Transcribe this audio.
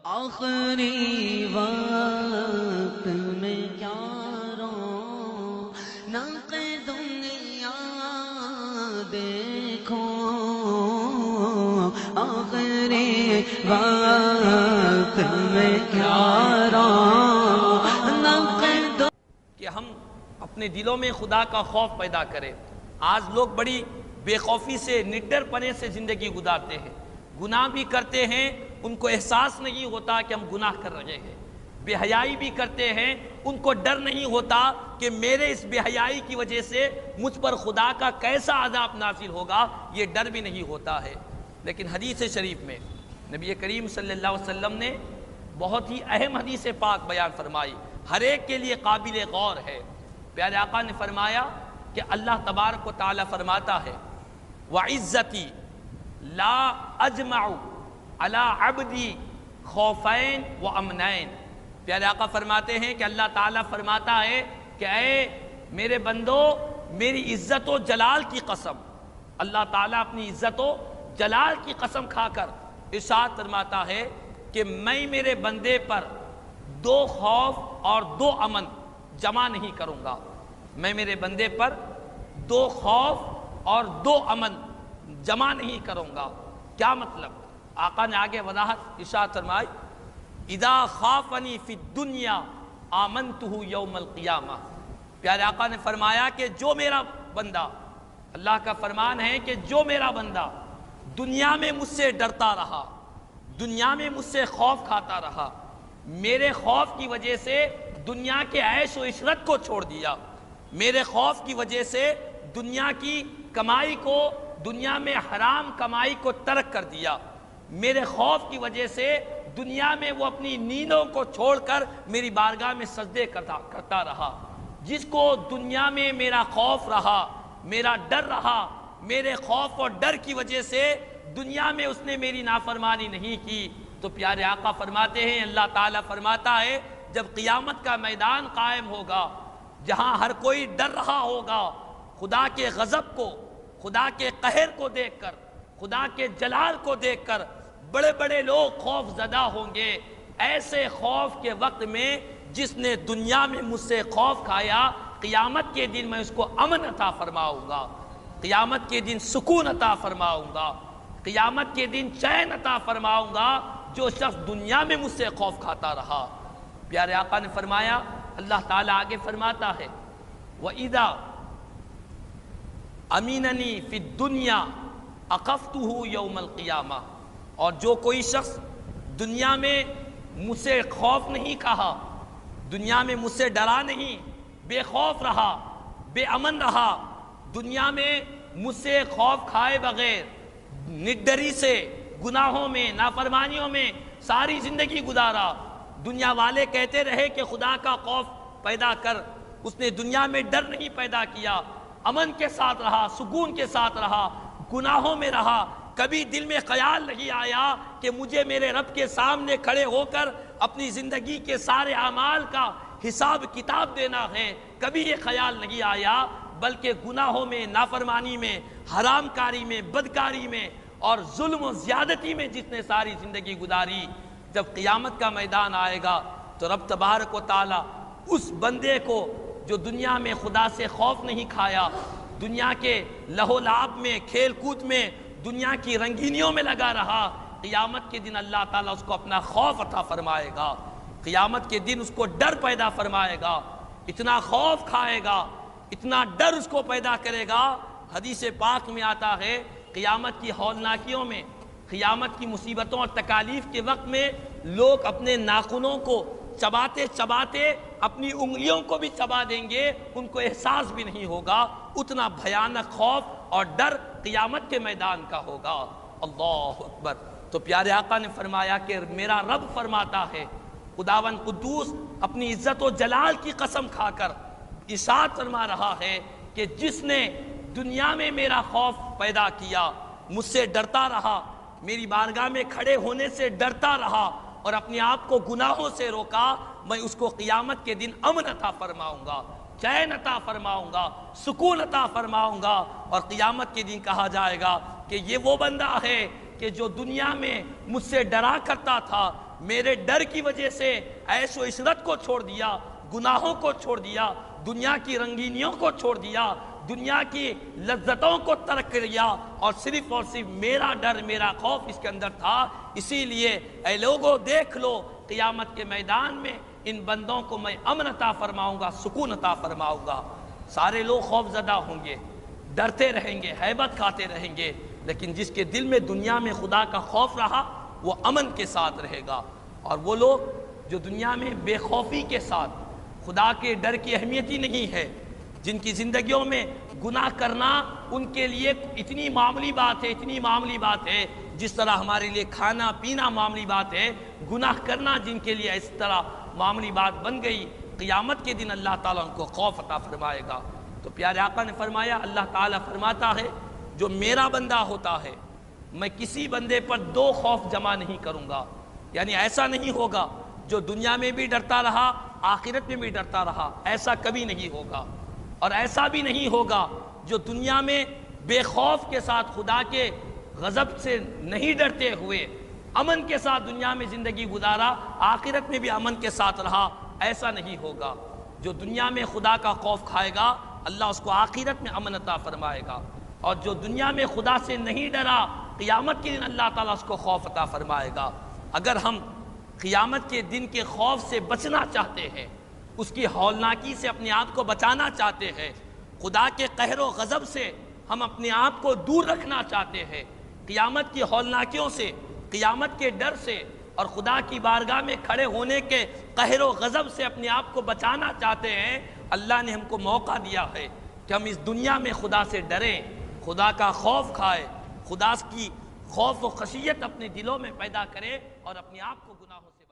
آخری وقت میں کیا رونق دنیا دیکھو، آخری وقت میں کیا رونق کہ ہم اپنے دلوں میں خدا کا خوف پیدا کریں۔ آج لوگ بڑی بے خوفی سے، نڈر پنے سے زندگی گزارتے ہیں، گناہ بھی کرتے ہیں، ان کو احساس نہیں ہوتا کہ ہم گناہ کر رہے ہیں، بے حیائی بھی کرتے ہیں، ان کو ڈر نہیں ہوتا کہ میرے اس بے حیائی کی وجہ سے مجھ پر خدا کا کیسا عذاب نازل ہوگا، یہ ڈر بھی نہیں ہوتا ہے۔ لیکن حدیث شریف میں نبی کریم صلی اللہ علیہ وسلم نے بہت ہی اہم حدیث پاک بیان فرمائی، ہر ایک کے لیے قابل غور ہے۔ پیارے آقا نے فرمایا کہ اللہ تبارک و تعالی فرماتا ہے وَعِزَّتِي لَا أَجْمَعُ عَلَىٰ عَبْدِي خَوْفَيْن وَأَمْنَيْن۔ پیارے آقا فرماتے ہیں کہ اللہ تعالیٰ فرماتا ہے کہ اے میرے بندو، میری عزت و جلال کی قسم، اللہ تعالیٰ اپنی عزت و جلال کی قسم کھا کر ارشاد فرماتا ہے کہ میں میرے بندے پر 2 خوف اور 2 امن جمع نہیں کروں گا، میں میرے بندے پر 2 خوف اور 2 امن جمع نہیں کروں گا۔ کیا مطلب؟ آقا نے آگے وضاحت ارشاد فرمائی اذا خافنی فی الدنیا آمنتہ یوم القیامہ۔ پیارے آقا نے فرمایا کہ جو میرا بندہ، اللہ کا فرمان ہے کہ جو میرا بندہ دنیا میں مجھ سے ڈرتا رہا، دنیا میں مجھ سے خوف کھاتا رہا، میرے خوف کی وجہ سے دنیا کے عیش و عشرت کو چھوڑ دیا، میرے خوف کی وجہ سے دنیا کی کمائی کو، دنیا میں حرام کمائی کو ترک کر دیا، میرے خوف کی وجہ سے دنیا میں وہ اپنی نیندوں کو چھوڑ کر میری بارگاہ میں سجدے کرتا رہا، جس کو دنیا میں میرا خوف رہا، میرا ڈر رہا، میرے خوف اور ڈر کی وجہ سے دنیا میں اس نے میری نافرمانی نہیں کی، تو پیارے آقا فرماتے ہیں، اللہ تعالیٰ فرماتا ہے جب قیامت کا میدان قائم ہوگا، جہاں ہر کوئی ڈر رہا ہوگا خدا کے غضب کو، خدا کے قہر کو دیکھ کر، خدا کے جلال کو دیکھ کر بڑے بڑے لوگ خوف زدہ ہوں گے۔ ایسے خوف کے وقت میں جس نے دنیا میں مجھ سے خوف کھایا، قیامت کے دن میں اس کو امن عطا فرماؤں گا، قیامت کے دن سکون عطا فرماؤں گا، قیامت کے دن چین عطا فرماؤں گا جو شخص دنیا میں مجھ سے خوف کھاتا رہا۔ پیارے آقا نے فرمایا، اللہ تعالیٰ آگے فرماتا ہے وَإِذَا أَمِنَنِي فِي الدُّنْيَا أَخَفْتُهُ يَوْمَ الْقِيَامَةِ۔ اور جو کوئی شخص دنیا میں مجھ سے خوف نہیں کھا، دنیا میں مجھ سے ڈرا نہیں، بے خوف رہا، بے امن رہا، دنیا میں مجھ سے خوف کھائے بغیر نڈری سے گناہوں میں، نافرمانیوں میں ساری زندگی گزارا، دنیا والے کہتے رہے کہ خدا کا خوف پیدا کر، اس نے دنیا میں ڈر نہیں پیدا کیا، امن کے ساتھ رہا، سکون کے ساتھ رہا، گناہوں میں رہا، کبھی دل میں خیال نہیں آیا کہ مجھے میرے رب کے سامنے کھڑے ہو کر اپنی زندگی کے سارے اعمال کا حساب کتاب دینا ہے، کبھی یہ خیال نہیں آیا، بلکہ گناہوں میں، نافرمانی میں، حرام کاری میں، بدکاری میں اور ظلم و زیادتی میں جس نے ساری زندگی گزاری، جب قیامت کا میدان آئے گا تو رب تبارک و تعالی اس بندے کو جو دنیا میں خدا سے خوف نہیں کھایا، دنیا کے لہو لعب میں، کھیل کود میں، دنیا کی رنگینیوں میں لگا رہا، قیامت کے دن اللہ تعالیٰ اس کو اپنا خوف عطا فرمائے گا، قیامت کے دن اس کو ڈر پیدا فرمائے گا، اتنا خوف کھائے گا، اتنا ڈر اس کو پیدا کرے گا۔ حدیث پاک میں آتا ہے قیامت کی ہولناکیوں میں، قیامت کی مصیبتوں اور تکالیف کے وقت میں لوگ اپنے ناخنوں کو چباتے چباتے اپنی انگلیوں کو بھی چبا دیں گے، ان کو احساس بھی نہیں ہوگا، اتنا بھیانک خوف اور ڈر قیامت کے میدان کا ہوگا۔ اللہ اکبر۔ تو پیارے آقا نے فرمایا کہ میرا رب فرماتا ہے، خداوند قدوس اپنی عزت و جلال کی قسم کھا کر ارشاد فرما رہا ہے کہ جس نے دنیا میں میرا خوف پیدا کیا، مجھ سے ڈرتا رہا، میری بارگاہ میں کھڑے ہونے سے ڈرتا رہا اور اپنے آپ کو گناہوں سے روکا، میں اس کو قیامت کے دن امن عطا فرماؤں گا، چین عطا فرماؤں گا، سکون عطا فرماؤں گا، اور قیامت کے دن کہا جائے گا کہ یہ وہ بندہ ہے کہ جو دنیا میں مجھ سے ڈرا کرتا تھا، میرے ڈر کی وجہ سے عیش و عشرت کو چھوڑ دیا، گناہوں کو چھوڑ دیا، دنیا کی رنگینیوں کو چھوڑ دیا، دنیا کی لذتوں کو ترک کیا، اور صرف میرا ڈر، میرا خوف اس کے اندر تھا۔ اسی لیے اے لوگوں دیکھ لو، قیامت کے میدان میں ان بندوں کو میں امن عطا فرماؤں گا، سکون عطا فرماؤں گا۔ سارے لوگ خوف زدہ ہوں گے، ڈرتے رہیں گے، ہیبت کھاتے رہیں گے، لیکن جس کے دل میں دنیا میں خدا کا خوف رہا وہ امن کے ساتھ رہے گا۔ اور وہ لوگ جو دنیا میں بے خوفی کے ساتھ، خدا کے ڈر کی اہمیت ہی نہیں ہے، جن کی زندگیوں میں گناہ کرنا ان کے لیے اتنی معمولی بات ہے، اتنی معمولی بات ہے، جس طرح ہمارے لیے کھانا پینا معمولی بات ہے، گناہ کرنا جن کے لیے اس طرح معمولی بات بن گئی، قیامت کے دن اللہ تعالیٰ ان کو خوف عطا فرمائے گا۔ تو پیارے آقا نے فرمایا، اللہ تعالیٰ فرماتا ہے جو میرا بندہ ہوتا ہے میں کسی بندے پر دو خوف جمع نہیں کروں گا، یعنی ایسا نہیں ہوگا جو دنیا میں بھی ڈرتا رہا آخرت میں بھی ڈرتا رہا، ایسا کبھی نہیں ہوگا۔ اور ایسا بھی نہیں ہوگا جو دنیا میں بے خوف کے ساتھ خدا کے غضب سے نہیں ڈرتے ہوئے امن کے ساتھ دنیا میں زندگی گزارا، آخرت میں بھی امن کے ساتھ رہا، ایسا نہیں ہوگا۔ جو دنیا میں خدا کا خوف کھائے گا اللہ اس کو آخرت میں امن عطا فرمائے گا، اور جو دنیا میں خدا سے نہیں ڈرا قیامت کے دن اللہ تعالیٰ اس کو خوف عطا فرمائے گا۔ اگر ہم قیامت کے دن کے خوف سے بچنا چاہتے ہیں، اس کی ہولناکی سے اپنے آپ کو بچانا چاہتے ہیں، خدا کے قہر و غضب سے ہم اپنے آپ کو دور رکھنا چاہتے ہیں، قیامت کی ہولناکیوں سے، قیامت کے ڈر سے اور خدا کی بارگاہ میں کھڑے ہونے کے قہر و غضب سے اپنے آپ کو بچانا چاہتے ہیں، اللہ نے ہم کو موقع دیا ہے کہ ہم اس دنیا میں خدا سے ڈریں، خدا کا خوف کھائیں، خدا کی خوف و خشیت اپنے دلوں میں پیدا کریں اور اپنے آپ کو گناہوں سے